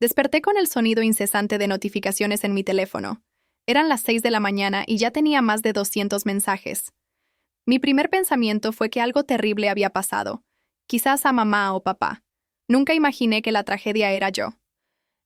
Desperté con el sonido incesante de notificaciones en mi teléfono. Eran las 6 de la mañana y ya tenía más de 200 mensajes. Mi primer pensamiento fue que algo terrible había pasado, quizás a mamá o papá. Nunca imaginé que la tragedia era yo.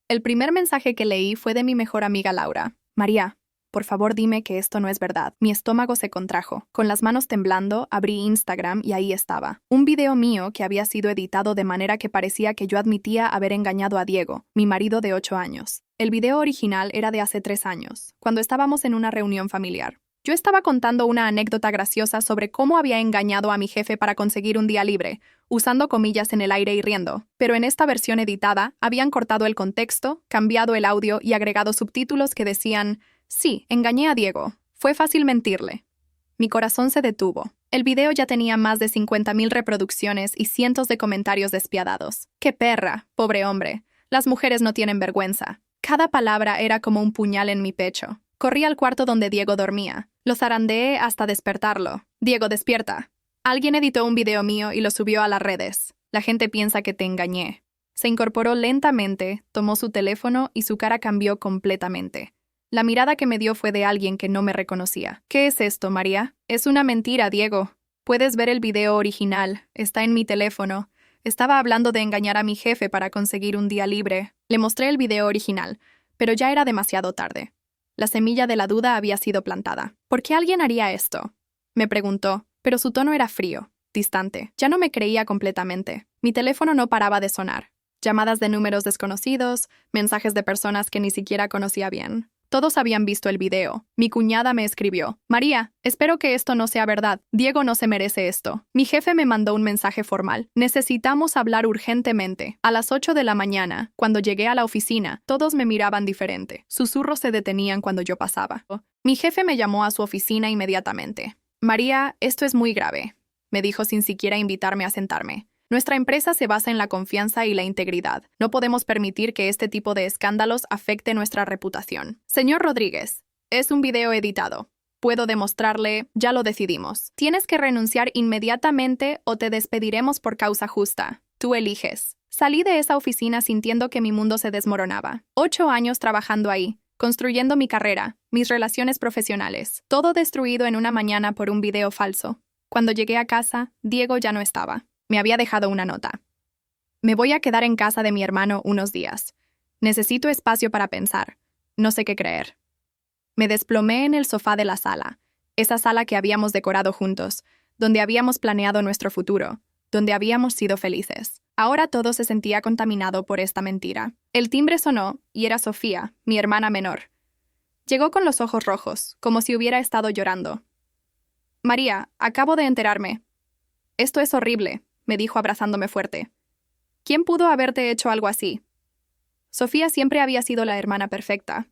El primer mensaje que leí fue de mi mejor amiga Laura. María, por favor dime que esto no es verdad. Mi estómago se contrajo. Con las manos temblando, abrí Instagram y ahí estaba. Un video mío que había sido editado de manera que parecía que yo admitía haber engañado a Diego, mi marido de 8 años. El video original era de hace 3 años, cuando estábamos en una reunión familiar. Yo estaba contando una anécdota graciosa sobre cómo había engañado a mi jefe para conseguir un día libre, usando comillas en el aire y riendo. Pero en esta versión editada, habían cortado el contexto, cambiado el audio y agregado subtítulos que decían: sí, engañé a Diego. Fue fácil mentirle. Mi corazón se detuvo. El video ya tenía más de 50,000 reproducciones y cientos de comentarios despiadados. ¡Qué perra! Pobre hombre. Las mujeres no tienen vergüenza. Cada palabra era como un puñal en mi pecho. Corrí al cuarto donde Diego dormía. Lo zarandeé hasta despertarlo. Diego, despierta. Alguien editó un video mío y lo subió a las redes. La gente piensa que te engañé. Se incorporó lentamente, tomó su teléfono y su cara cambió completamente. La mirada que me dio fue de alguien que no me reconocía. ¿Qué es esto, María? Es una mentira, Diego. Puedes ver el video original. Está en mi teléfono. Estaba hablando de engañar a mi jefe para conseguir un día libre. Le mostré el video original, pero ya era demasiado tarde. La semilla de la duda había sido plantada. ¿Por qué alguien haría esto?, me preguntó, pero su tono era frío, distante. Ya no me creía completamente. Mi teléfono no paraba de sonar. Llamadas de números desconocidos, mensajes de personas que ni siquiera conocía bien. Todos habían visto el video. Mi cuñada me escribió: María, espero que esto no sea verdad. Diego no se merece esto. Mi jefe me mandó un mensaje formal. Necesitamos hablar urgentemente. A las 8 de la mañana, cuando llegué a la oficina, todos me miraban diferente. Susurros se detenían cuando yo pasaba. Mi jefe me llamó a su oficina inmediatamente. María, esto es muy grave, me dijo sin siquiera invitarme a sentarme. Nuestra empresa se basa en la confianza y la integridad. No podemos permitir que este tipo de escándalos afecte nuestra reputación. Señor Rodríguez, es un video editado. Puedo demostrarle, ya lo decidimos. Tienes que renunciar inmediatamente o te despediremos por causa justa. Tú eliges. Salí de esa oficina sintiendo que mi mundo se desmoronaba. 8 años trabajando ahí, construyendo mi carrera, mis relaciones profesionales. Todo destruido en una mañana por un video falso. Cuando llegué a casa, Diego ya no estaba. Me había dejado una nota. Me voy a quedar en casa de mi hermano unos días. Necesito espacio para pensar. No sé qué creer. Me desplomé en el sofá de la sala, esa sala que habíamos decorado juntos, donde habíamos planeado nuestro futuro, donde habíamos sido felices. Ahora todo se sentía contaminado por esta mentira. El timbre sonó y era Sofía, mi hermana menor. Llegó con los ojos rojos, como si hubiera estado llorando. María, acabo de enterarme. Esto es horrible, me dijo abrazándome fuerte. ¿Quién pudo haberte hecho algo así? Sofía siempre había sido la hermana perfecta.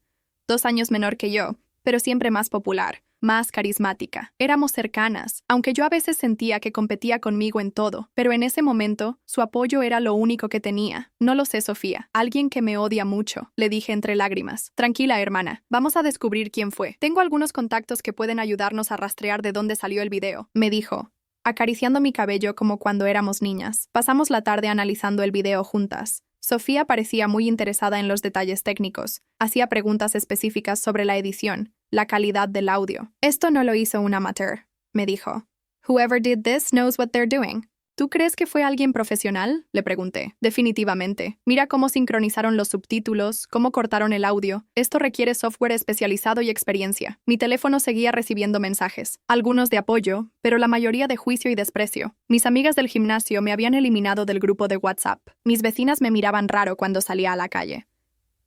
2 años menor que yo, pero siempre más popular, más carismática. Éramos cercanas, aunque yo a veces sentía que competía conmigo en todo, pero en ese momento, su apoyo era lo único que tenía. No lo sé, Sofía. Alguien que me odia mucho, le dije entre lágrimas. Tranquila, hermana. Vamos a descubrir quién fue. Tengo algunos contactos que pueden ayudarnos a rastrear de dónde salió el video, me dijo, acariciando mi cabello como cuando éramos niñas. Pasamos la tarde analizando el video juntas. Sofía parecía muy interesada en los detalles técnicos. Hacía preguntas específicas sobre la edición, la calidad del audio. Esto no lo hizo un amateur, me dijo. Whoever did this knows what they're doing. ¿Tú crees que fue alguien profesional?, le pregunté. Definitivamente. Mira cómo sincronizaron los subtítulos, cómo cortaron el audio. Esto requiere software especializado y experiencia. Mi teléfono seguía recibiendo mensajes, algunos de apoyo, pero la mayoría de juicio y desprecio. Mis amigas del gimnasio me habían eliminado del grupo de WhatsApp. Mis vecinas me miraban raro cuando salía a la calle.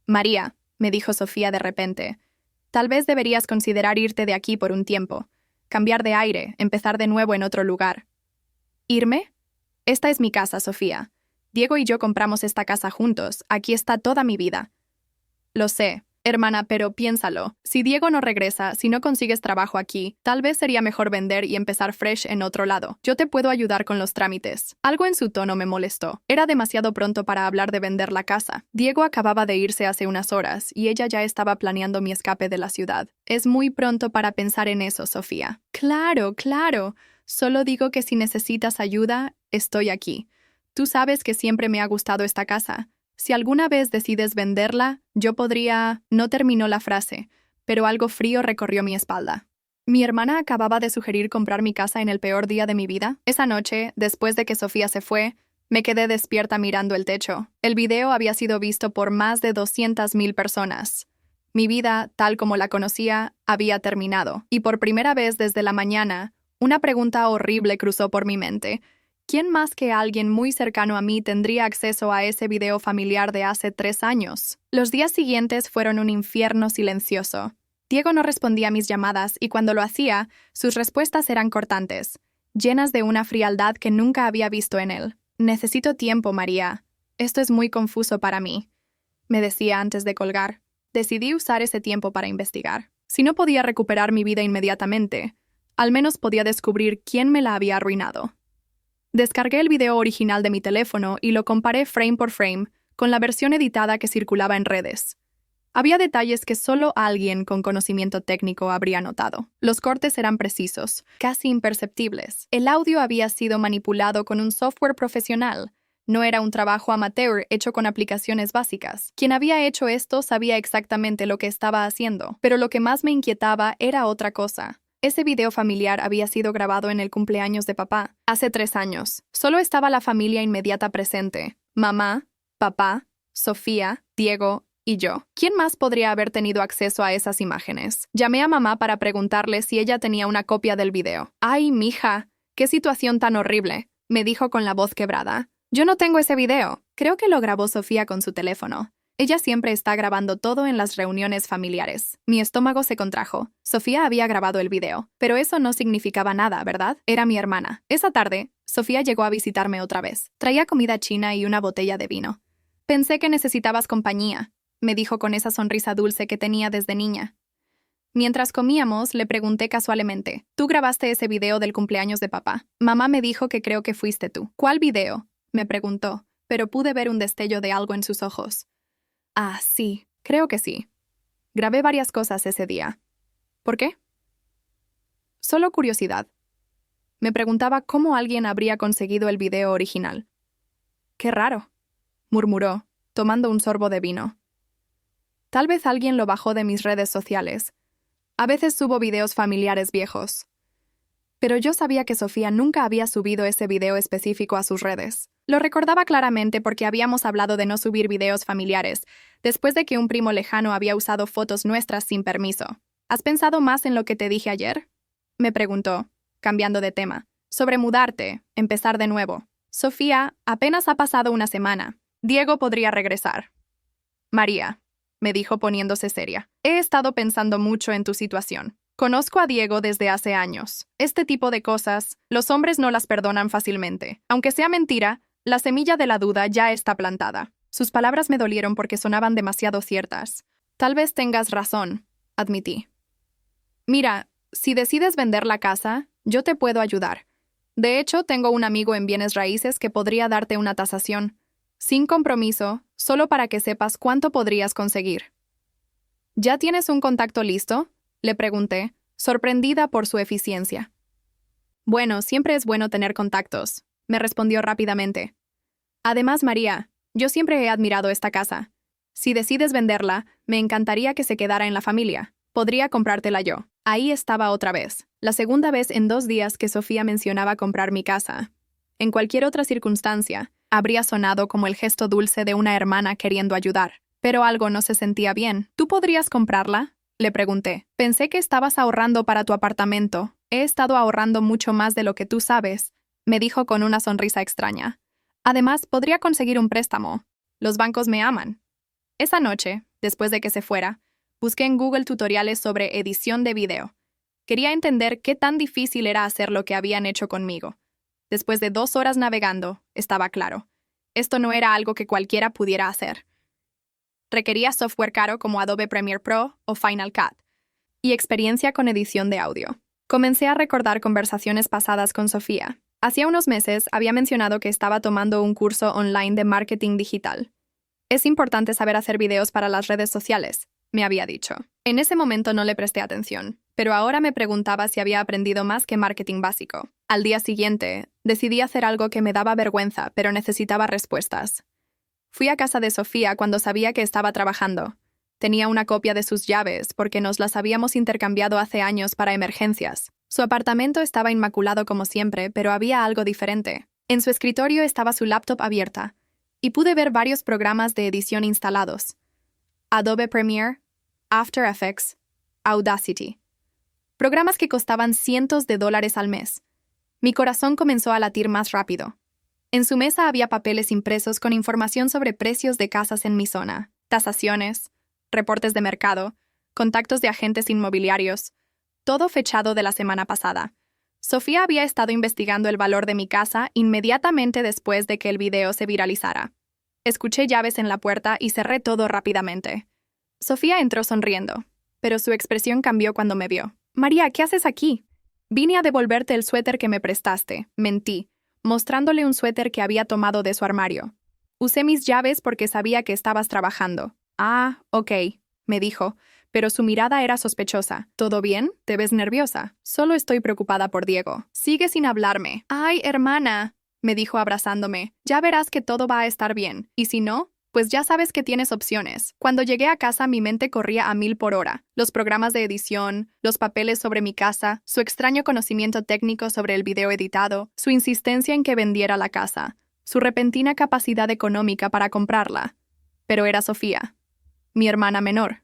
María, me dijo Sofía de repente, tal vez deberías considerar irte de aquí por un tiempo. Cambiar de aire, empezar de nuevo en otro lugar. ¿Irme? Esta es mi casa, Sofía. Diego y yo compramos esta casa juntos. Aquí está toda mi vida. Lo sé, hermana, pero piénsalo. Si Diego no regresa, si no consigues trabajo aquí, tal vez sería mejor vender y empezar fresh en otro lado. Yo te puedo ayudar con los trámites. Algo en su tono me molestó. Era demasiado pronto para hablar de vender la casa. Diego acababa de irse hace unas horas y ella ya estaba planeando mi escape de la ciudad. Es muy pronto para pensar en eso, Sofía. Claro, claro. Solo digo que si necesitas ayuda, estoy aquí. Tú sabes que siempre me ha gustado esta casa. Si alguna vez decides venderla, yo podría... No terminó la frase, pero algo frío recorrió mi espalda. Mi hermana acababa de sugerir comprar mi casa en el peor día de mi vida. Esa noche, después de que Sofía se fue, me quedé despierta mirando el techo. El video había sido visto por más de 200,000 personas. Mi vida, tal como la conocía, había terminado. Y por primera vez desde la mañana, una pregunta horrible cruzó por mi mente. ¿Quién más que alguien muy cercano a mí tendría acceso a ese video familiar de hace 3 años? Los días siguientes fueron un infierno silencioso. Diego no respondía a mis llamadas y cuando lo hacía, sus respuestas eran cortantes, llenas de una frialdad que nunca había visto en él. Necesito tiempo, María. Esto es muy confuso para mí, me decía antes de colgar. Decidí usar ese tiempo para investigar. Si no podía recuperar mi vida inmediatamente, al menos podía descubrir quién me la había arruinado. Descargué el video original de mi teléfono y lo comparé frame por frame con la versión editada que circulaba en redes. Había detalles que solo alguien con conocimiento técnico habría notado. Los cortes eran precisos, casi imperceptibles. El audio había sido manipulado con un software profesional. No era un trabajo amateur hecho con aplicaciones básicas. Quien había hecho esto sabía exactamente lo que estaba haciendo, pero lo que más me inquietaba era otra cosa. Ese video familiar había sido grabado en el cumpleaños de papá, hace 3 años. Solo estaba la familia inmediata presente: mamá, papá, Sofía, Diego y yo. ¿Quién más podría haber tenido acceso a esas imágenes? Llamé a mamá para preguntarle si ella tenía una copia del video. «Ay, mija, qué situación tan horrible», me dijo con la voz quebrada. «Yo no tengo ese video. Creo que lo grabó Sofía con su teléfono. Ella siempre está grabando todo en las reuniones familiares». Mi estómago se contrajo. Sofía había grabado el video, pero eso no significaba nada, ¿verdad? Era mi hermana. Esa tarde, Sofía llegó a visitarme otra vez. Traía comida china y una botella de vino. «Pensé que necesitabas compañía», me dijo con esa sonrisa dulce que tenía desde niña. Mientras comíamos, le pregunté casualmente: «¿Tú grabaste ese video del cumpleaños de papá?» Mamá me dijo que creo que fuiste tú. «¿Cuál video?», me preguntó, pero pude ver un destello de algo en sus ojos. «Ah, sí, creo que sí. Grabé varias cosas ese día». «¿Por qué?». «Solo curiosidad». Me preguntaba cómo alguien habría conseguido el video original. «Qué raro», murmuró, tomando un sorbo de vino. «Tal vez alguien lo bajó de mis redes sociales. A veces subo videos familiares viejos». Pero yo sabía que Sofía nunca había subido ese video específico a sus redes. Lo recordaba claramente porque habíamos hablado de no subir videos familiares, después de que un primo lejano había usado fotos nuestras sin permiso. «¿Has pensado más en lo que te dije ayer?», me preguntó, cambiando de tema. «Sobre mudarte, empezar de nuevo. Sofía, apenas ha pasado una semana. Diego podría regresar». «María», me dijo poniéndose seria, «he estado pensando mucho en tu situación. Conozco a Diego desde hace años. Este tipo de cosas, los hombres no las perdonan fácilmente. Aunque sea mentira, la semilla de la duda ya está plantada». Sus palabras me dolieron porque sonaban demasiado ciertas. «Tal vez tengas razón», admití. «Mira, si decides vender la casa, yo te puedo ayudar. De hecho, tengo un amigo en bienes raíces que podría darte una tasación, sin compromiso, solo para que sepas cuánto podrías conseguir». «¿Ya tienes un contacto listo?», le pregunté, sorprendida por su eficiencia. «Bueno, siempre es bueno tener contactos», me respondió rápidamente. «Además, María, yo siempre he admirado esta casa. Si decides venderla, me encantaría que se quedara en la familia. Podría comprártela yo». Ahí estaba otra vez, la segunda vez en 2 días que Sofía mencionaba comprar mi casa. En cualquier otra circunstancia, habría sonado como el gesto dulce de una hermana queriendo ayudar. Pero algo no se sentía bien. «¿Tú podrías comprarla?», le pregunté. «Pensé que estabas ahorrando para tu apartamento. He estado ahorrando mucho más de lo que tú sabes», me dijo con una sonrisa extraña. «Además, podría conseguir un préstamo. Los bancos me aman». Esa noche, después de que se fuera, busqué en Google tutoriales sobre edición de video. Quería entender qué tan difícil era hacer lo que habían hecho conmigo. Después de 2 horas navegando, estaba claro. Esto no era algo que cualquiera pudiera hacer. Requería software caro como Adobe Premiere Pro o Final Cut, y experiencia con edición de audio. Comencé a recordar conversaciones pasadas con Sofía. Hacía unos meses había mencionado que estaba tomando un curso online de marketing digital. «Es importante saber hacer videos para las redes sociales», me había dicho. En ese momento no le presté atención, pero ahora me preguntaba si había aprendido más que marketing básico. Al día siguiente, decidí hacer algo que me daba vergüenza, pero necesitaba respuestas. Fui a casa de Sofía cuando sabía que estaba trabajando. Tenía una copia de sus llaves porque nos las habíamos intercambiado hace años para emergencias. Su apartamento estaba inmaculado como siempre, pero había algo diferente. En su escritorio estaba su laptop abierta, y pude ver varios programas de edición instalados: Adobe Premiere, After Effects, Audacity. Programas que costaban cientos de dólares al mes. Mi corazón comenzó a latir más rápido. En su mesa había papeles impresos con información sobre precios de casas en mi zona, tasaciones, reportes de mercado, contactos de agentes inmobiliarios, todo fechado de la semana pasada. Sofía había estado investigando el valor de mi casa inmediatamente después de que el video se viralizara. Escuché llaves en la puerta y cerré todo rápidamente. Sofía entró sonriendo, pero su expresión cambió cuando me vio. «María, ¿qué haces aquí?» «Vine a devolverte el suéter que me prestaste», mentí, mostrándole un suéter que había tomado de su armario. «Usé mis llaves porque sabía que estabas trabajando». «Ah, ok», me dijo, pero su mirada era sospechosa. «¿Todo bien? ¿Te ves nerviosa?» «Solo estoy preocupada por Diego». «Sigue sin hablarme». «Ay, hermana», me dijo abrazándome, «ya verás que todo va a estar bien. Y si no, pues ya sabes que tienes opciones». Cuando llegué a casa mi mente corría a 1000 por hora. Los programas de edición, los papeles sobre mi casa, su extraño conocimiento técnico sobre el video editado, su insistencia en que vendiera la casa, su repentina capacidad económica para comprarla. Pero era Sofía, mi hermana menor.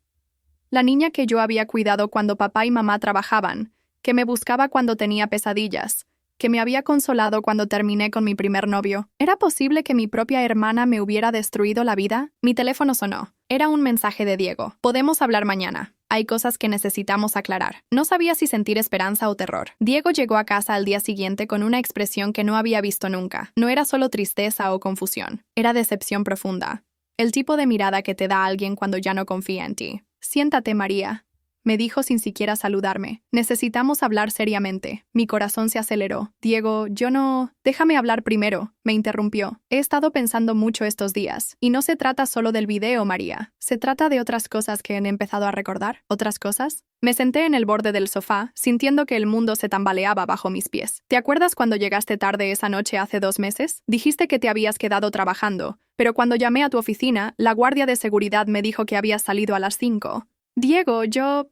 La niña que yo había cuidado cuando papá y mamá trabajaban, que me buscaba cuando tenía pesadillas, que me había consolado cuando terminé con mi primer novio. ¿Era posible que mi propia hermana me hubiera destruido la vida? Mi teléfono sonó. Era un mensaje de Diego. «Podemos hablar mañana. Hay cosas que necesitamos aclarar». No sabía si sentir esperanza o terror. Diego llegó a casa al día siguiente con una expresión que no había visto nunca. No era solo tristeza o confusión. Era decepción profunda. El tipo de mirada que te da alguien cuando ya no confía en ti. «Siéntate, María», me dijo sin siquiera saludarme. «Necesitamos hablar seriamente». Mi corazón se aceleró. «Diego, yo no...» «Déjame hablar primero», me interrumpió. «He estado pensando mucho estos días. Y no se trata solo del video, María. Se trata de otras cosas que he empezado a recordar». «¿Otras cosas?» Me senté en el borde del sofá, sintiendo que el mundo se tambaleaba bajo mis pies. «¿Te acuerdas cuando llegaste tarde esa noche hace 2 meses? Dijiste que te habías quedado trabajando, pero cuando llamé a tu oficina, la guardia de seguridad me dijo que habías salido a las 5. «Diego, yo...»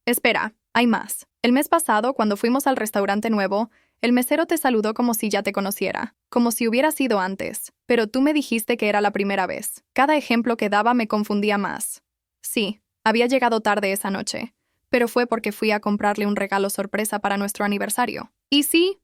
«Espera, hay más. El mes pasado, cuando fuimos al restaurante nuevo, el mesero te saludó como si ya te conociera, como si hubiera sido antes, pero tú me dijiste que era la primera vez. Cada ejemplo que daba me confundía más. Sí, había llegado tarde esa noche, pero fue porque fui a comprarle un regalo sorpresa para nuestro aniversario. Y sí,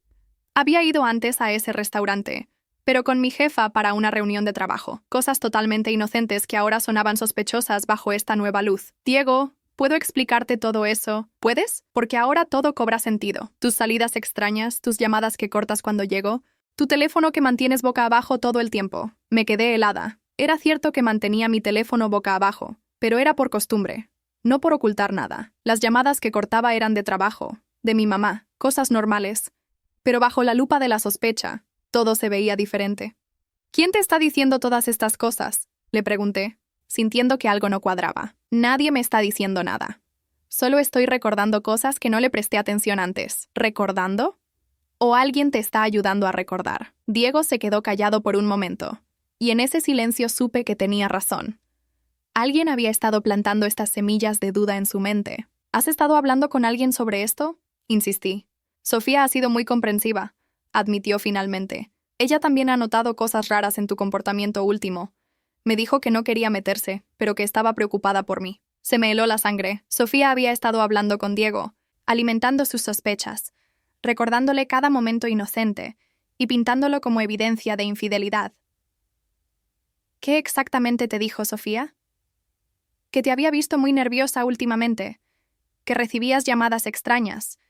había ido antes a ese restaurante, pero con mi jefa para una reunión de trabajo. Cosas totalmente inocentes que ahora sonaban sospechosas bajo esta nueva luz. «Diego, ¿puedo explicarte todo eso? ¿Puedes? Porque ahora todo cobra sentido. Tus salidas extrañas, tus llamadas que cortas cuando llego, tu teléfono que mantienes boca abajo todo el tiempo». Me quedé helada. Era cierto que mantenía mi teléfono boca abajo, pero era por costumbre, no por ocultar nada. Las llamadas que cortaba eran de trabajo, de mi mamá, cosas normales. Pero bajo la lupa de la sospecha, todo se veía diferente. «¿Quién te está diciendo todas estas cosas?», le pregunté, sintiendo que algo no cuadraba. «Nadie me está diciendo nada. Solo estoy recordando cosas que no le presté atención antes». «¿Recordando? ¿O alguien te está ayudando a recordar?». Diego se quedó callado por un momento, y en ese silencio supe que tenía razón. Alguien había estado plantando estas semillas de duda en su mente. «¿Has estado hablando con alguien sobre esto?», insistí. «Sofía ha sido muy comprensiva», admitió finalmente. «Ella también ha notado cosas raras en tu comportamiento último. Me dijo que no quería meterse, pero que estaba preocupada por mí». Se me heló la sangre. Sofía había estado hablando con Diego, alimentando sus sospechas, recordándole cada momento inocente y pintándolo como evidencia de infidelidad. «¿Qué exactamente te dijo Sofía?» «Que te había visto muy nerviosa últimamente, que recibías llamadas extrañas,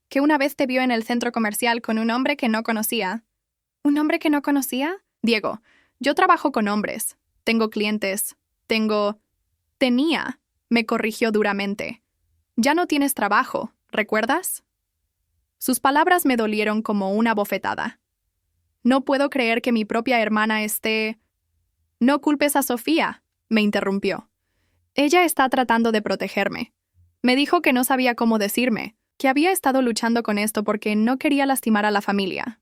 que una vez te vio en el centro comercial con un hombre que no conocía». «¿Un hombre que no conocía?» «Diego, yo trabajo con hombres. Tengo clientes. Tenía», me corrigió duramente. «Ya no tienes trabajo, ¿recuerdas?». Sus palabras me dolieron como una bofetada. «No puedo creer que mi propia hermana esté...». «No culpes a Sofía», me interrumpió. «Ella está tratando de protegerme. Me dijo que no sabía cómo decirme, que había estado luchando con esto porque no quería lastimar a la familia».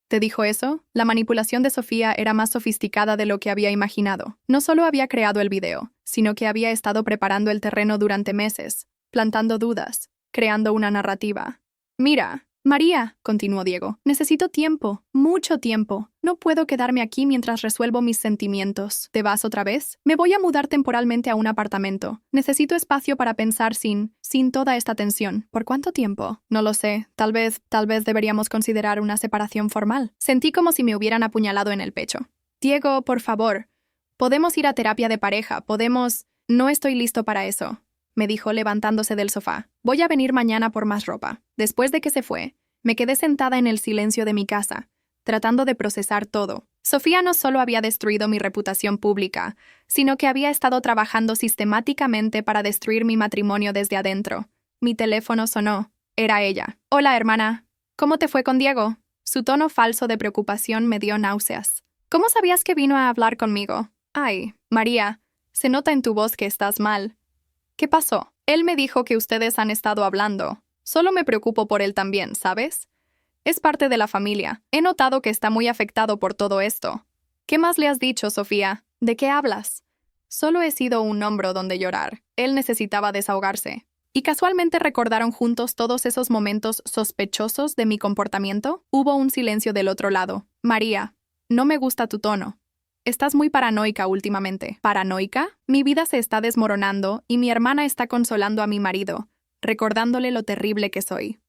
¿Te dijo eso? La manipulación de Sofía era más sofisticada de lo que había imaginado. No solo había creado el video, sino que había estado preparando el terreno durante meses, plantando dudas, creando una narrativa. Mira, María, continuó Diego, necesito tiempo, mucho tiempo. No puedo quedarme aquí mientras resuelvo mis sentimientos. ¿Te vas otra vez? Me voy a mudar temporalmente a un apartamento. Necesito espacio para pensar sin toda esta tensión. ¿Por cuánto tiempo? No lo sé. Tal vez deberíamos considerar una separación formal. Sentí como si me hubieran apuñalado en el pecho. Diego, por favor. Podemos ir a terapia de pareja. Podemos... No estoy listo para eso, me dijo levantándose del sofá. Voy a venir mañana por más ropa. Después de que se fue, me quedé sentada en el silencio de mi casa, tratando de procesar todo. Sofía no solo había destruido mi reputación pública, sino que había estado trabajando sistemáticamente para destruir mi matrimonio desde adentro. Mi teléfono sonó. Era ella. Hola, hermana. ¿Cómo te fue con Diego? Su tono falso de preocupación me dio náuseas. ¿Cómo sabías que vino a hablar conmigo? Ay, María, se nota en tu voz que estás mal. ¿Qué pasó? Él me dijo que ustedes han estado hablando. Solo me preocupo por él también, ¿sabes? Es parte de la familia. He notado que está muy afectado por todo esto. ¿Qué más le has dicho, Sofía? ¿De qué hablas? Solo he sido un hombro donde llorar. Él necesitaba desahogarse. ¿Y casualmente recordaron juntos todos esos momentos sospechosos de mi comportamiento? Hubo un silencio del otro lado. María, no me gusta tu tono. Estás muy paranoica últimamente. ¿Paranoica? Mi vida se está desmoronando y mi hermana está consolando a mi marido, recordándole lo terrible que soy.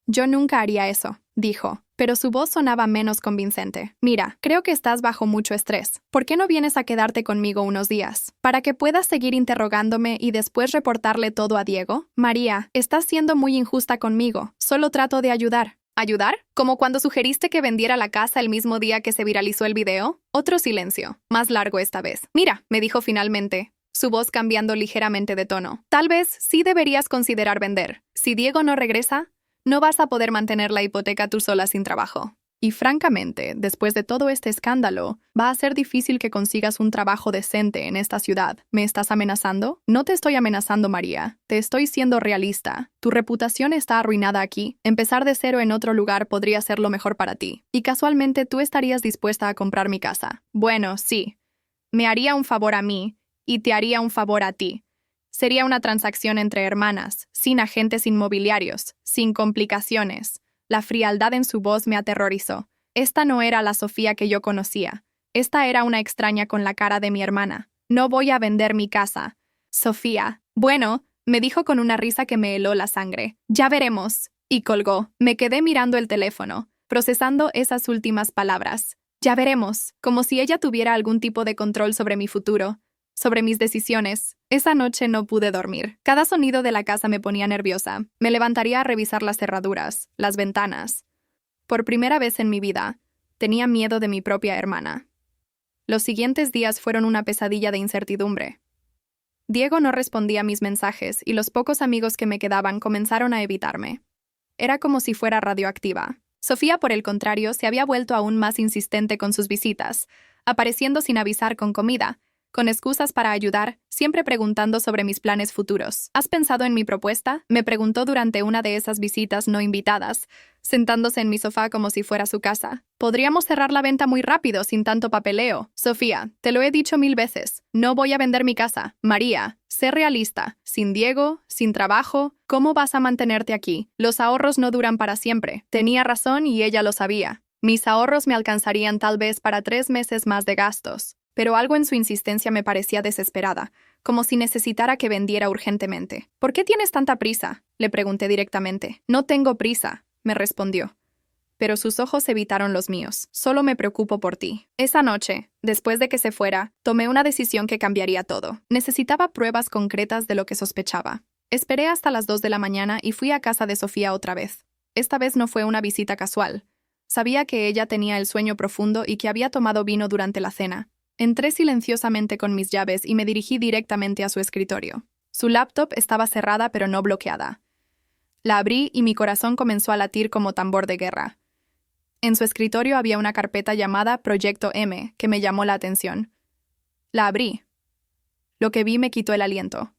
Yo nunca haría eso, dijo, pero su voz sonaba menos convincente. Mira, creo que estás bajo mucho estrés. ¿Por qué no vienes a quedarte conmigo unos días? ¿Para que puedas seguir interrogándome y después reportarle todo a Diego? María, estás siendo muy injusta conmigo. Solo trato de ayudar. ¿Ayudar? ¿Como cuando sugeriste que vendiera la casa el mismo día que se viralizó el video? Otro silencio, más largo esta vez. Mira, me dijo finalmente, su voz cambiando ligeramente de tono. Tal vez sí deberías considerar vender. Si Diego no regresa, no vas a poder mantener la hipoteca tú sola sin trabajo. Y francamente, después de todo este escándalo, va a ser difícil que consigas un trabajo decente en esta ciudad. ¿Me estás amenazando? No te estoy amenazando, María. Te estoy siendo realista. Tu reputación está arruinada aquí. Empezar de cero en otro lugar podría ser lo mejor para ti. Y casualmente tú estarías dispuesta a comprar mi casa. Bueno, sí. Me haría un favor a mí y te haría un favor a ti. Sería una transacción entre hermanas, sin agentes inmobiliarios, sin complicaciones. La frialdad en su voz me aterrorizó. Esta no era la Sofía que yo conocía. Esta era una extraña con la cara de mi hermana. No voy a vender mi casa. Sofía. Bueno, me dijo con una risa que me heló la sangre. Ya veremos. Y colgó. Me quedé mirando el teléfono, procesando esas últimas palabras. Ya veremos, como si ella tuviera algún tipo de control sobre mi futuro, sobre mis decisiones. Esa noche no pude dormir. Cada sonido de la casa me ponía nerviosa. Me levantaría a revisar las cerraduras, las ventanas. Por primera vez en mi vida, tenía miedo de mi propia hermana. Los siguientes días fueron una pesadilla de incertidumbre. Diego no respondía a mis mensajes y los pocos amigos que me quedaban comenzaron a evitarme. Era como si fuera radioactiva. Sofía, por el contrario, se había vuelto aún más insistente con sus visitas, apareciendo sin avisar con comida, con excusas para ayudar, siempre preguntando sobre mis planes futuros. ¿Has pensado en mi propuesta? Me preguntó durante una de esas visitas no invitadas, sentándose en mi sofá como si fuera su casa. Podríamos cerrar la venta muy rápido, sin tanto papeleo. Sofía, te lo he dicho 1000 veces. No voy a vender mi casa. María, sé realista. Sin Diego, sin trabajo, ¿cómo vas a mantenerte aquí? Los ahorros no duran para siempre. Tenía razón y ella lo sabía. Mis ahorros me alcanzarían tal vez para 3 meses más de gastos. Pero algo en su insistencia me parecía desesperada, como si necesitara que vendiera urgentemente. ¿Por qué tienes tanta prisa?, le pregunté directamente. No tengo prisa, me respondió. Pero sus ojos evitaron los míos. Solo me preocupo por ti. Esa noche, después de que se fuera, tomé una decisión que cambiaría todo. Necesitaba pruebas concretas de lo que sospechaba. Esperé hasta las 2 de la mañana y fui a casa de Sofía otra vez. Esta vez no fue una visita casual. Sabía que ella tenía el sueño profundo y que había tomado vino durante la cena. Entré silenciosamente con mis llaves y me dirigí directamente a su escritorio. Su laptop estaba cerrada pero no bloqueada. La abrí y mi corazón comenzó a latir como tambor de guerra. En su escritorio había una carpeta llamada Proyecto M que me llamó la atención. La abrí. Lo que vi me quitó el aliento.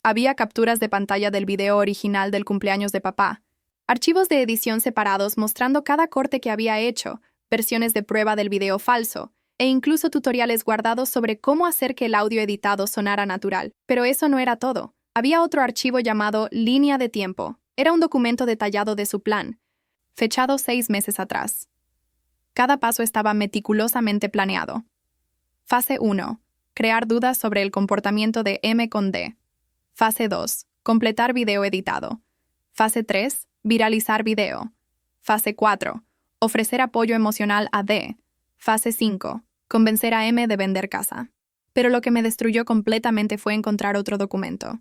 Había capturas de pantalla del video original del cumpleaños de papá, archivos de edición separados mostrando cada corte que había hecho, versiones de prueba del video falso, e incluso tutoriales guardados sobre cómo hacer que el audio editado sonara natural. Pero eso no era todo. Había otro archivo llamado Línea de Tiempo. Era un documento detallado de su plan, fechado 6 meses atrás. Cada paso estaba meticulosamente planeado. Fase 1. Crear dudas sobre el comportamiento de M con D. Fase 2. Completar video editado. Fase 3. Viralizar video. Fase 4. Ofrecer apoyo emocional a D. Fase 5. Convencer a M de vender casa. Pero lo que me destruyó completamente fue encontrar otro documento.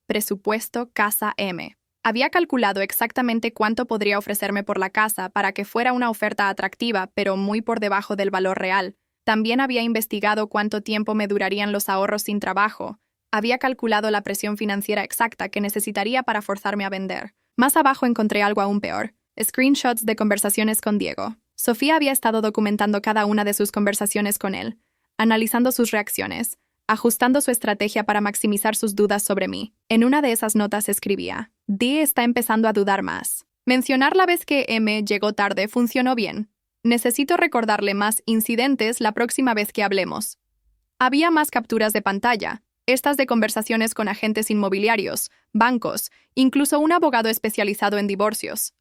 Presupuesto Casa M. Había calculado exactamente cuánto podría ofrecerme por la casa para que fuera una oferta atractiva, pero muy por debajo del valor real. También había investigado cuánto tiempo me durarían los ahorros sin trabajo. Había calculado la presión financiera exacta que necesitaría para forzarme a vender. Más abajo encontré algo aún peor. Screenshots de conversaciones con Diego. Sofía había estado documentando cada una de sus conversaciones con él, analizando sus reacciones, ajustando su estrategia para maximizar sus dudas sobre mí. En una de esas notas escribía: D está empezando a dudar más. Mencionar la vez que M llegó tarde funcionó bien. Necesito recordarle más incidentes la próxima vez que hablemos. Había más capturas de pantalla, estas de conversaciones con agentes inmobiliarios, bancos, incluso un abogado especializado en divorcios.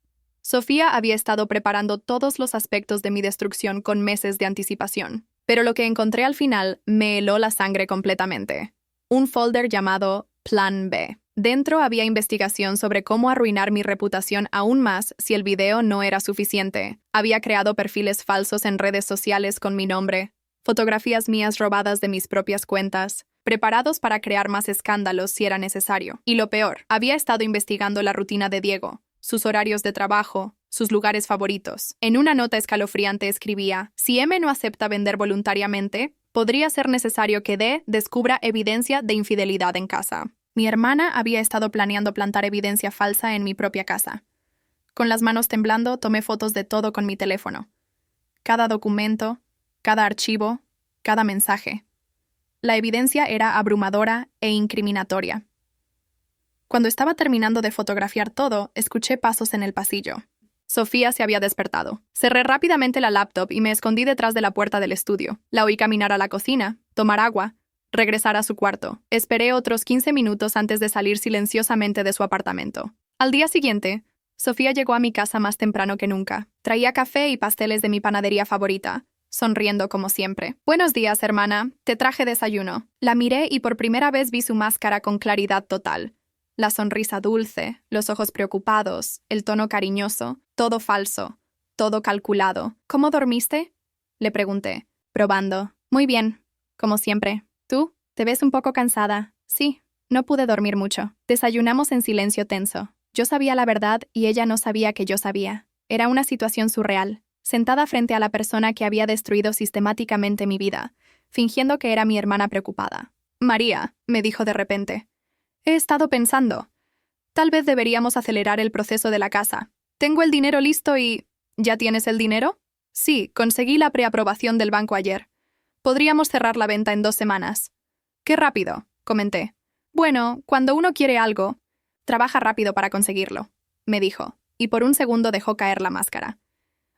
Sofía había estado preparando todos los aspectos de mi destrucción con meses de anticipación. Pero lo que encontré al final me heló la sangre completamente. Un folder llamado Plan B. Dentro había investigación sobre cómo arruinar mi reputación aún más si el video no era suficiente. Había creado perfiles falsos en redes sociales con mi nombre, fotografías mías robadas de mis propias cuentas, preparados para crear más escándalos si era necesario. Y lo peor, había estado investigando la rutina de Diego, sus horarios de trabajo, sus lugares favoritos. En una nota escalofriante escribía: si M no acepta vender voluntariamente, podría ser necesario que D descubra evidencia de infidelidad en casa. Mi hermana había estado planeando plantar evidencia falsa en mi propia casa. Con las manos temblando, tomé fotos de todo con mi teléfono. Cada documento, cada archivo, cada mensaje. La evidencia era abrumadora e incriminatoria. Cuando estaba terminando de fotografiar todo, escuché pasos en el pasillo. Sofía se había despertado. Cerré rápidamente la laptop y me escondí detrás de la puerta del estudio. La oí caminar a la cocina, tomar agua, regresar a su cuarto. Esperé otros 15 minutos antes de salir silenciosamente de su apartamento. Al día siguiente, Sofía llegó a mi casa más temprano que nunca. Traía café y pasteles de mi panadería favorita, sonriendo como siempre. «Buenos días, hermana. Te traje desayuno». La miré y por primera vez vi su máscara con claridad total. La sonrisa dulce, los ojos preocupados, el tono cariñoso, todo falso, todo calculado. «¿Cómo dormiste?», le pregunté, probando. «Muy bien, como siempre. ¿Tú? Te ves un poco cansada». «Sí, no pude dormir mucho». Desayunamos en silencio tenso. Yo sabía la verdad y ella no sabía que yo sabía. Era una situación surreal, sentada frente a la persona que había destruido sistemáticamente mi vida, fingiendo que era mi hermana preocupada. «María», me dijo de repente, «he estado pensando. Tal vez deberíamos acelerar el proceso de la casa. Tengo el dinero listo y...» «¿Ya tienes el dinero?» «Sí, conseguí la preaprobación del banco ayer. Podríamos cerrar la venta en 2 semanas». «Qué rápido», comenté. «Bueno, cuando uno quiere algo, trabaja rápido para conseguirlo», me dijo, y por un segundo dejó caer la máscara.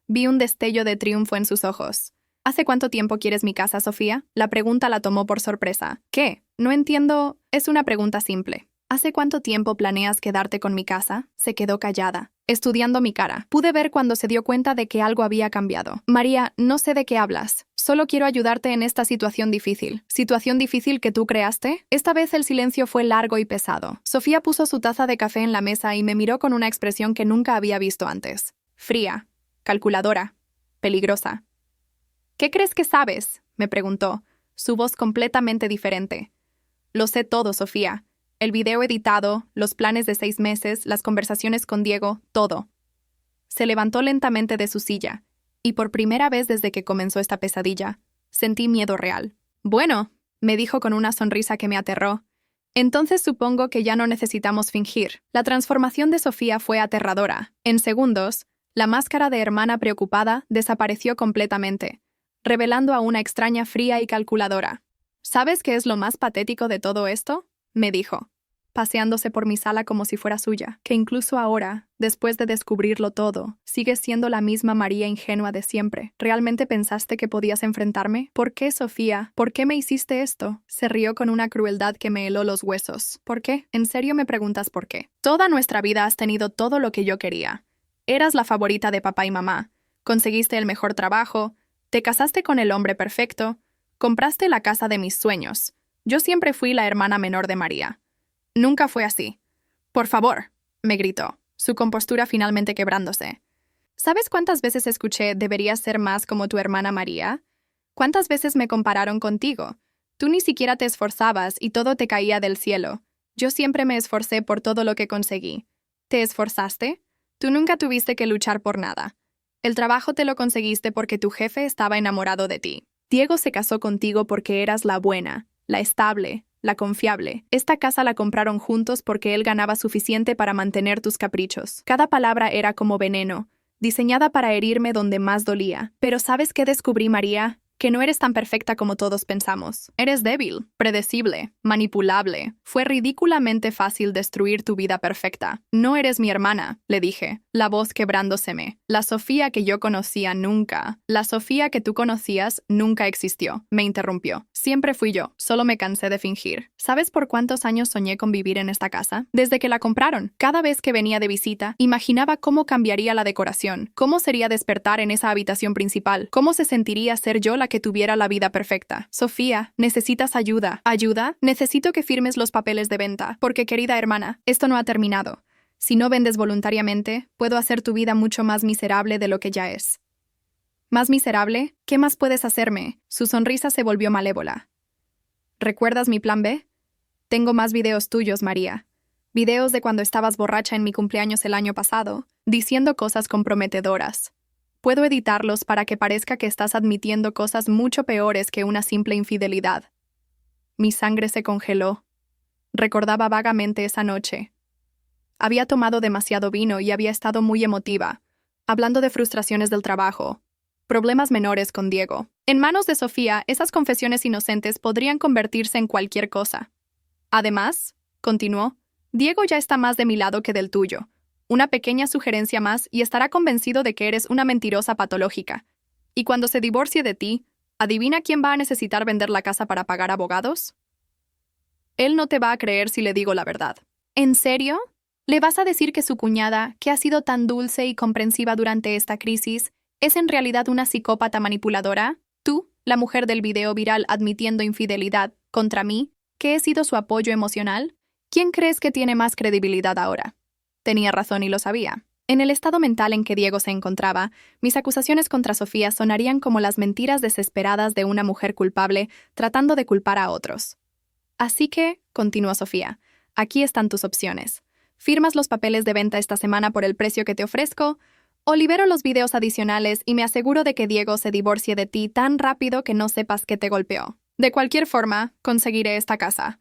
Vi un destello de triunfo en sus ojos. «¿Hace cuánto tiempo quieres mi casa, Sofía?». La pregunta la tomó por sorpresa. «¿Qué? No entiendo». «Es una pregunta simple. ¿Hace cuánto tiempo planeas quedarte con mi casa?». Se quedó callada, estudiando mi cara. Pude ver cuando se dio cuenta de que algo había cambiado. «María, no sé de qué hablas. Solo quiero ayudarte en esta situación difícil». «¿Situación difícil que tú creaste?». Esta vez el silencio fue largo y pesado. Sofía puso su taza de café en la mesa y me miró con una expresión que nunca había visto antes. Fría, calculadora, peligrosa. «¿Qué crees que sabes?», me preguntó, su voz completamente diferente. «Lo sé todo, Sofía. El video editado, los planes de 6 meses, las conversaciones con Diego, todo». Se levantó lentamente de su silla, y por primera vez desde que comenzó esta pesadilla, sentí miedo real. «Bueno», me dijo con una sonrisa que me aterró, «entonces supongo que ya no necesitamos fingir». La transformación de Sofía fue aterradora. En segundos, la máscara de hermana preocupada desapareció completamente, revelando a una extraña fría y calculadora. «¿Sabes qué es lo más patético de todo esto?», me dijo. paseándose por mi sala como si fuera suya, que incluso ahora, después de descubrirlo todo, sigues siendo la misma María ingenua de siempre. ¿Realmente pensaste que podías enfrentarme? ¿Por qué, Sofía? ¿Por qué me hiciste esto? Se rió con una crueldad que me heló los huesos. ¿Por qué? ¿En serio me preguntas por qué? Toda nuestra vida has tenido todo lo que yo quería. Eras la favorita de papá y mamá. Conseguiste el mejor trabajo. Te casaste con el hombre perfecto. Compraste la casa de mis sueños. Yo siempre fui la hermana menor de María. Nunca fue así. Por favor, me gritó, su compostura finalmente quebrándose. ¿Sabes cuántas veces escuché deberías ser más como tu hermana María? ¿Cuántas veces me compararon contigo? Tú ni siquiera te esforzabas y todo te caía del cielo. Yo siempre me esforcé por todo lo que conseguí. ¿Te esforzaste? Tú nunca tuviste que luchar por nada. El trabajo te lo conseguiste porque tu jefe estaba enamorado de ti. Diego se casó contigo porque eras la buena, la estable, la confiable. Esta casa la compraron juntos porque él ganaba suficiente para mantener tus caprichos. Cada palabra era como veneno, diseñada para herirme donde más dolía. Pero ¿sabes qué descubrí, María? Que no eres tan perfecta como todos pensamos. Eres débil, predecible, manipulable. Fue ridículamente fácil destruir tu vida perfecta. No eres mi hermana, le dije, la voz quebrándoseme. La Sofía que yo conocía nunca. La Sofía que tú conocías nunca existió, me interrumpió. Siempre fui yo, solo me cansé de fingir. ¿Sabes por cuántos años soñé con vivir en esta casa? Desde que la compraron. Cada vez que venía de visita, imaginaba cómo cambiaría la decoración, cómo sería despertar en esa habitación principal, cómo se sentiría ser yo la que tuviera la vida perfecta. Sofía, necesitas ayuda. ¿Ayuda? Necesito que firmes los papeles de venta, porque querida hermana, esto no ha terminado. Si no vendes voluntariamente, puedo hacer tu vida mucho más miserable de lo que ya es. ¿Más miserable? ¿Qué más puedes hacerme? Su sonrisa se volvió malévola. ¿Recuerdas mi plan B? Tengo más videos tuyos, María. Videos de cuando estabas borracha en mi cumpleaños el año pasado, diciendo cosas comprometedoras. Puedo editarlos para que parezca que estás admitiendo cosas mucho peores que una simple infidelidad. Mi sangre se congeló. Recordaba vagamente esa noche. Había tomado demasiado vino y había estado muy emotiva, hablando de frustraciones del trabajo, problemas menores con Diego. En manos de Sofía, esas confesiones inocentes podrían convertirse en cualquier cosa. Además, continuó, Diego ya está más de mi lado que del tuyo. Una pequeña sugerencia más y estará convencido de que eres una mentirosa patológica. Y cuando se divorcie de ti, ¿adivina quién va a necesitar vender la casa para pagar abogados? Él no te va a creer si le digo la verdad. ¿En serio? ¿Le vas a decir que su cuñada, que ha sido tan dulce y comprensiva durante esta crisis, es en realidad una psicópata manipuladora? Tú, la mujer del video viral admitiendo infidelidad, contra mí, que he sido su apoyo emocional? ¿Quién crees que tiene más credibilidad ahora? Tenía razón y lo sabía. En el estado mental en que Diego se encontraba, mis acusaciones contra Sofía sonarían como las mentiras desesperadas de una mujer culpable tratando de culpar a otros. Así que, continuó Sofía, aquí están tus opciones. Firmas los papeles de venta esta semana por el precio que te ofrezco, o libero los videos adicionales y me aseguro de que Diego se divorcie de ti tan rápido que no sepas que te golpeó. De cualquier forma, conseguiré esta casa.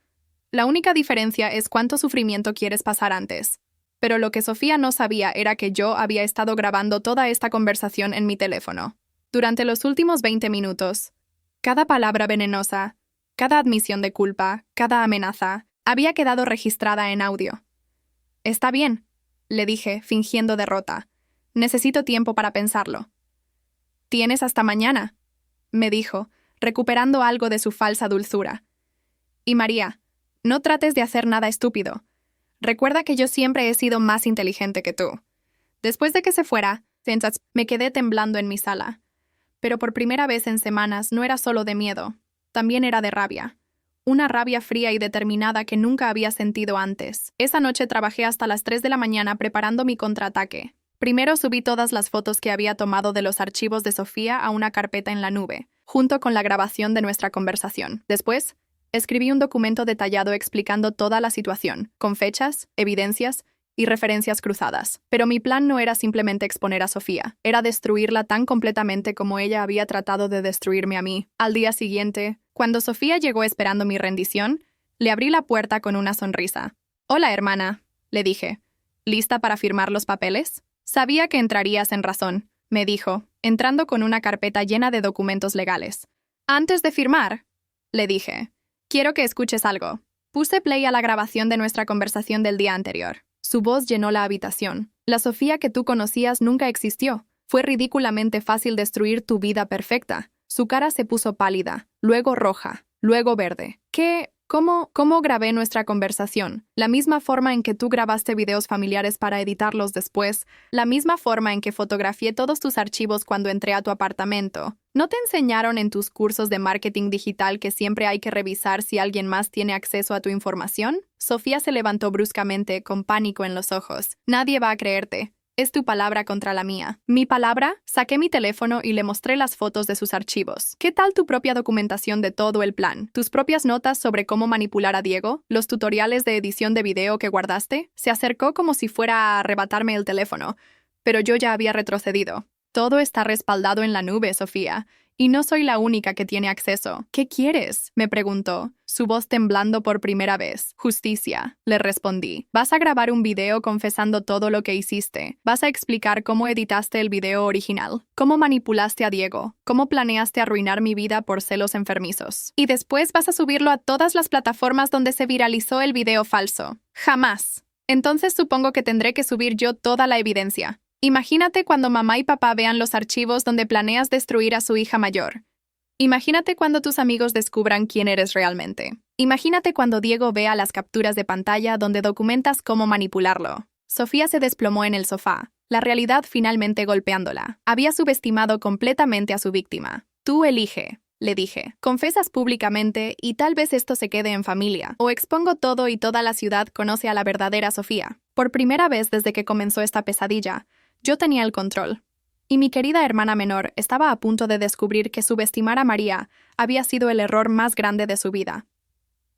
La única diferencia es cuánto sufrimiento quieres pasar antes. Pero lo que Sofía no sabía era que yo había estado grabando toda esta conversación en mi teléfono. Durante los últimos 20 minutos, cada palabra venenosa, cada admisión de culpa, cada amenaza, había quedado registrada en audio. Está bien, le dije, fingiendo derrota. Necesito tiempo para pensarlo. Tienes hasta mañana, me dijo, recuperando algo de su falsa dulzura. Y María, no trates de hacer nada estúpido. Recuerda que yo siempre he sido más inteligente que tú. Después de que se fuera, me quedé temblando en mi sala. Pero por primera vez en semanas no era solo de miedo, también era de rabia. Una rabia fría y determinada que nunca había sentido antes. Esa noche trabajé hasta las 3 de la mañana preparando mi contraataque. Primero subí todas las fotos que había tomado de los archivos de Sofía a una carpeta en la nube, junto con la grabación de nuestra conversación. Después, escribí un documento detallado explicando toda la situación, con fechas, evidencias y referencias cruzadas. Pero mi plan no era simplemente exponer a Sofía, era destruirla tan completamente como ella había tratado de destruirme a mí. Al día siguiente, cuando Sofía llegó esperando mi rendición, le abrí la puerta con una sonrisa. «Hola, hermana», le dije. «¿Lista para firmar los papeles?» «Sabía que entrarías en razón», me dijo, entrando con una carpeta llena de documentos legales. «Antes de firmar», le dije, «quiero que escuches algo. Puse play a la grabación de nuestra conversación del día anterior. Su voz llenó la habitación. La Sofía que tú conocías nunca existió. Fue ridículamente fácil destruir tu vida perfecta. Su cara se puso pálida, luego roja, luego verde. ¿Qué? ¿Cómo grabé nuestra conversación? La misma forma en que tú grabaste videos familiares para editarlos después, la misma forma en que fotografié todos tus archivos cuando entré a tu apartamento. ¿No te enseñaron en tus cursos de marketing digital que siempre hay que revisar si alguien más tiene acceso a tu información? Sofía se levantó bruscamente, con pánico en los ojos. Nadie va a creerte. Es tu palabra contra la mía. ¿Mi palabra? Saqué mi teléfono y le mostré las fotos de sus archivos. ¿Qué tal tu propia documentación de todo el plan? ¿Tus propias notas sobre cómo manipular a Diego? ¿Los tutoriales de edición de video que guardaste? Se acercó como si fuera a arrebatarme el teléfono, pero yo ya había retrocedido. Todo está respaldado en la nube, Sofía, y no soy la única que tiene acceso. ¿Qué quieres?, me preguntó, su voz temblando por primera vez. Justicia, le respondí. Vas a grabar un video confesando todo lo que hiciste. Vas a explicar cómo editaste el video original, cómo manipulaste a Diego, cómo planeaste arruinar mi vida por celos enfermizos. Y después vas a subirlo a todas las plataformas donde se viralizó el video falso. Jamás. Entonces supongo que tendré que subir yo toda la evidencia. Imagínate cuando mamá y papá vean los archivos donde planeas destruir a su hija mayor. Imagínate cuando tus amigos descubran quién eres realmente. Imagínate cuando Diego vea las capturas de pantalla donde documentas cómo manipularlo. Sofía se desplomó en el sofá, la realidad finalmente golpeándola. Había subestimado completamente a su víctima. Tú elige, le dije. Confesas públicamente y tal vez esto se quede en familia. O expongo todo y toda la ciudad conoce a la verdadera Sofía. Por primera vez desde que comenzó esta pesadilla, yo tenía el control. Y mi querida hermana menor estaba a punto de descubrir que subestimar a María había sido el error más grande de su vida.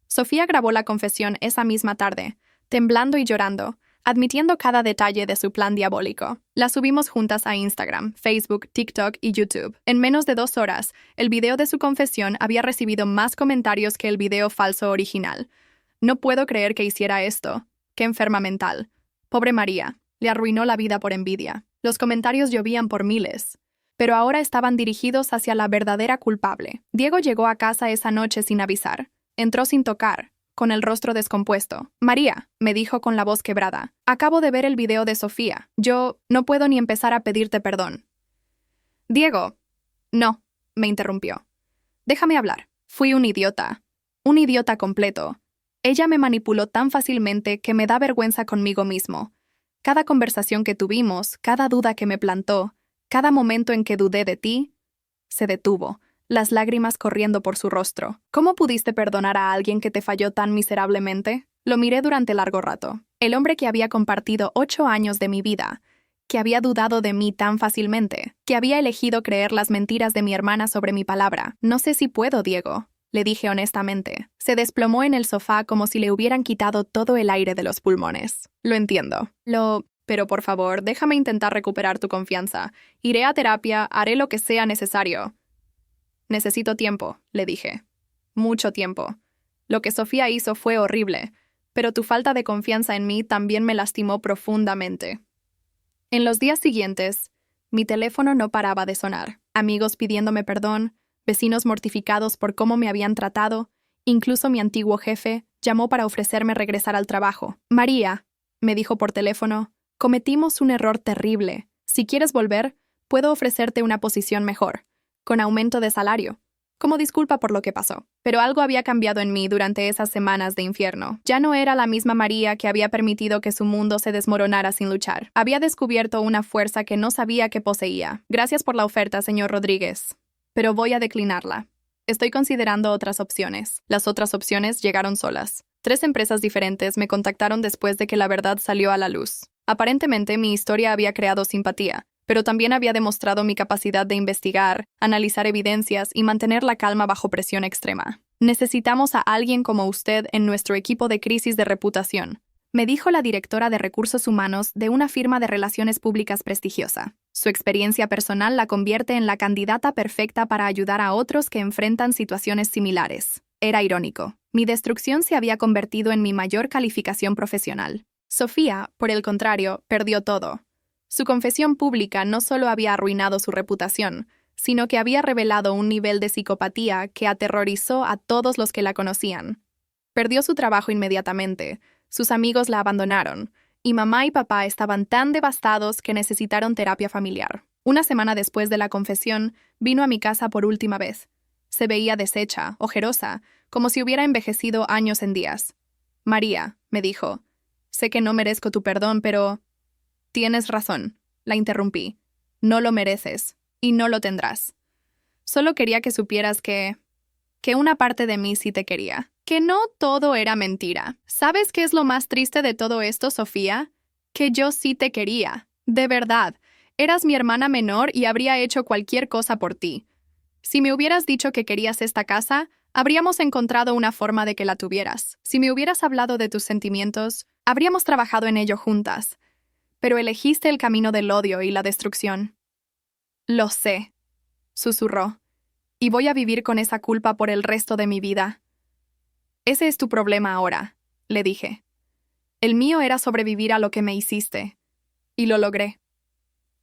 Sofía grabó la confesión esa misma tarde, temblando y llorando, admitiendo cada detalle de su plan diabólico. La subimos juntas a Instagram, Facebook, TikTok y YouTube. En menos de 2 horas, el video de su confesión había recibido más comentarios que el video falso original. No puedo creer que hiciera esto. Qué enferma mental. Pobre María. Le arruinó la vida por envidia. Los comentarios llovían por miles, pero ahora estaban dirigidos hacia la verdadera culpable. Diego llegó a casa esa noche sin avisar. Entró sin tocar, con el rostro descompuesto. María, me dijo con la voz quebrada, acabo de ver el video de Sofía. Yo no puedo ni empezar a pedirte perdón. Diego. No, me interrumpió. Déjame hablar. Fui un idiota completo. Ella me manipuló tan fácilmente que me da vergüenza conmigo mismo. Cada conversación que tuvimos, cada duda que me plantó, cada momento en que dudé de ti, se detuvo, las lágrimas corriendo por su rostro. ¿Cómo pudiste perdonar a alguien que te falló tan miserablemente? Lo miré durante largo rato. El hombre que había compartido 8 años de mi vida, que había dudado de mí tan fácilmente, que había elegido creer las mentiras de mi hermana sobre mi palabra. No sé si puedo, Diego, le dije honestamente. Se desplomó en el sofá como si le hubieran quitado todo el aire de los pulmones. Lo entiendo. Pero por favor, déjame intentar recuperar tu confianza. Iré a terapia, haré lo que sea necesario. Necesito tiempo, le dije. Mucho tiempo. Lo que Sofía hizo fue horrible, pero tu falta de confianza en mí también me lastimó profundamente. En los días siguientes, mi teléfono no paraba de sonar. Amigos pidiéndome perdón, vecinos mortificados por cómo me habían tratado, incluso mi antiguo jefe llamó para ofrecerme regresar al trabajo. María, me dijo por teléfono, cometimos un error terrible. Si quieres volver, puedo ofrecerte una posición mejor, con aumento de salario, como disculpa por lo que pasó. Pero algo había cambiado en mí durante esas semanas de infierno. Ya no era la misma María que había permitido que su mundo se desmoronara sin luchar. Había descubierto una fuerza que no sabía que poseía. Gracias por la oferta, señor Rodríguez, pero voy a declinarla. Estoy considerando otras opciones. Las otras opciones llegaron solas. 3 empresas diferentes me contactaron después de que la verdad salió a la luz. Aparentemente, mi historia había creado simpatía, pero también había demostrado mi capacidad de investigar, analizar evidencias y mantener la calma bajo presión extrema. Necesitamos a alguien como usted en nuestro equipo de crisis de reputación, me dijo la directora de recursos humanos de una firma de relaciones públicas prestigiosa. Su experiencia personal la convierte en la candidata perfecta para ayudar a otros que enfrentan situaciones similares. Era irónico. Mi destrucción se había convertido en mi mayor calificación profesional. Sofía, por el contrario, perdió todo. Su confesión pública no solo había arruinado su reputación, sino que había revelado un nivel de psicopatía que aterrorizó a todos los que la conocían. Perdió su trabajo inmediatamente, sus amigos la abandonaron, y mamá y papá estaban tan devastados que necesitaron terapia familiar. Una semana después de la confesión, vino a mi casa por última vez. Se veía deshecha, ojerosa, como si hubiera envejecido años en días. María, me dijo, sé que no merezco tu perdón, pero... Tienes razón, la interrumpí. No lo mereces, y no lo tendrás. Solo quería que supieras que una parte de mí sí te quería. Que no todo era mentira. ¿Sabes qué es lo más triste de todo esto, Sofía? Que yo sí te quería. De verdad. Eras mi hermana menor y habría hecho cualquier cosa por ti. Si me hubieras dicho que querías esta casa, habríamos encontrado una forma de que la tuvieras. Si me hubieras hablado de tus sentimientos, habríamos trabajado en ello juntas. Pero elegiste el camino del odio y la destrucción. Lo sé, susurró. Y voy a vivir con esa culpa por el resto de mi vida. Ese es tu problema ahora, le dije. El mío era sobrevivir a lo que me hiciste. Y lo logré.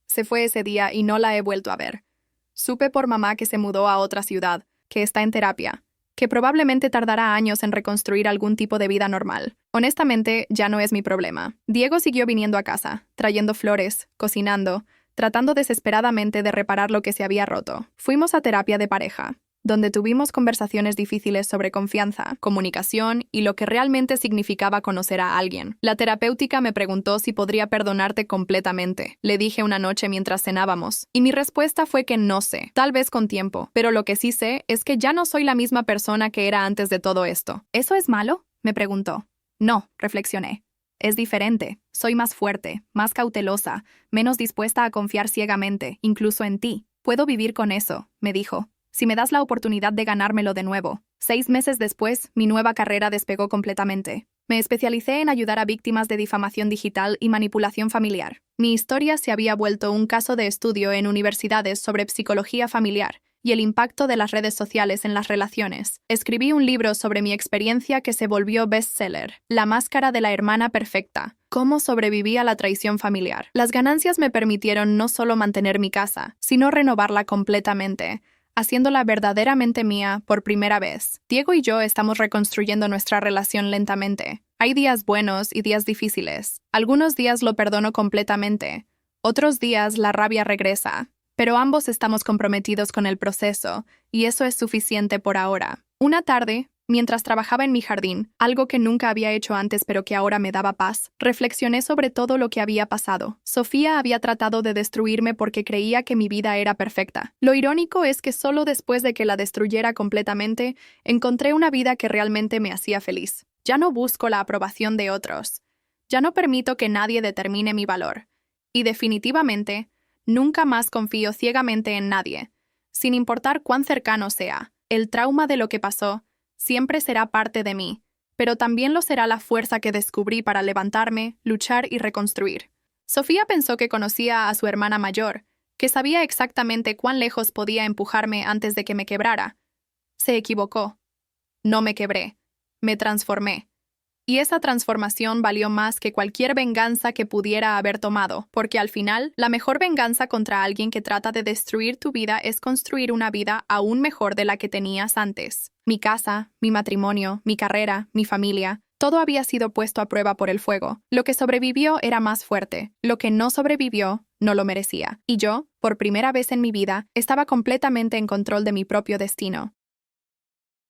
Se fue ese día y no la he vuelto a ver. Supe por mamá que se mudó a otra ciudad, que está en terapia, que probablemente tardará años en reconstruir algún tipo de vida normal. Honestamente, ya no es mi problema. Diego siguió viniendo a casa, trayendo flores, cocinando, tratando desesperadamente de reparar lo que se había roto. Fuimos a terapia de pareja, donde tuvimos conversaciones difíciles sobre confianza, comunicación y lo que realmente significaba conocer a alguien. La terapéutica me preguntó si podría perdonarte completamente. Le dije una noche mientras cenábamos, y mi respuesta fue que no sé, tal vez con tiempo, pero lo que sí sé es que ya no soy la misma persona que era antes de todo esto. ¿Eso es malo?, me preguntó. No, reflexioné. Es diferente. Soy más fuerte, más cautelosa, menos dispuesta a confiar ciegamente, incluso en ti. Puedo vivir con eso, me dijo, si me das la oportunidad de ganármelo de nuevo. 6 meses después, mi nueva carrera despegó completamente. Me especialicé en ayudar a víctimas de difamación digital y manipulación familiar. Mi historia se había vuelto un caso de estudio en universidades sobre psicología familiar y el impacto de las redes sociales en las relaciones. Escribí un libro sobre mi experiencia que se volvió bestseller, La máscara de la hermana perfecta, cómo sobreviví a la traición familiar. Las ganancias me permitieron no solo mantener mi casa, sino renovarla completamente, haciéndola verdaderamente mía por primera vez. Diego y yo estamos reconstruyendo nuestra relación lentamente. Hay días buenos y días difíciles. Algunos días lo perdono completamente. Otros días la rabia regresa. Pero ambos estamos comprometidos con el proceso, y eso es suficiente por ahora. Una tarde, mientras trabajaba en mi jardín, algo que nunca había hecho antes pero que ahora me daba paz, reflexioné sobre todo lo que había pasado. Sofía había tratado de destruirme porque creía que mi vida era perfecta. Lo irónico es que solo después de que la destruyera completamente, encontré una vida que realmente me hacía feliz. Ya no busco la aprobación de otros. Ya no permito que nadie determine mi valor. Y definitivamente, nunca más confío ciegamente en nadie, sin importar cuán cercano sea. El trauma de lo que pasó siempre será parte de mí, pero también lo será la fuerza que descubrí para levantarme, luchar y reconstruir. Sofía pensó que conocía a su hermana mayor, que sabía exactamente cuán lejos podía empujarme antes de que me quebrara. Se equivocó. No me quebré. Me transformé. Y esa transformación valió más que cualquier venganza que pudiera haber tomado, porque al final, la mejor venganza contra alguien que trata de destruir tu vida es construir una vida aún mejor de la que tenías antes. Mi casa, mi matrimonio, mi carrera, mi familia, todo había sido puesto a prueba por el fuego. Lo que sobrevivió era más fuerte. Lo que no sobrevivió no lo merecía. Y yo, por primera vez en mi vida, estaba completamente en control de mi propio destino.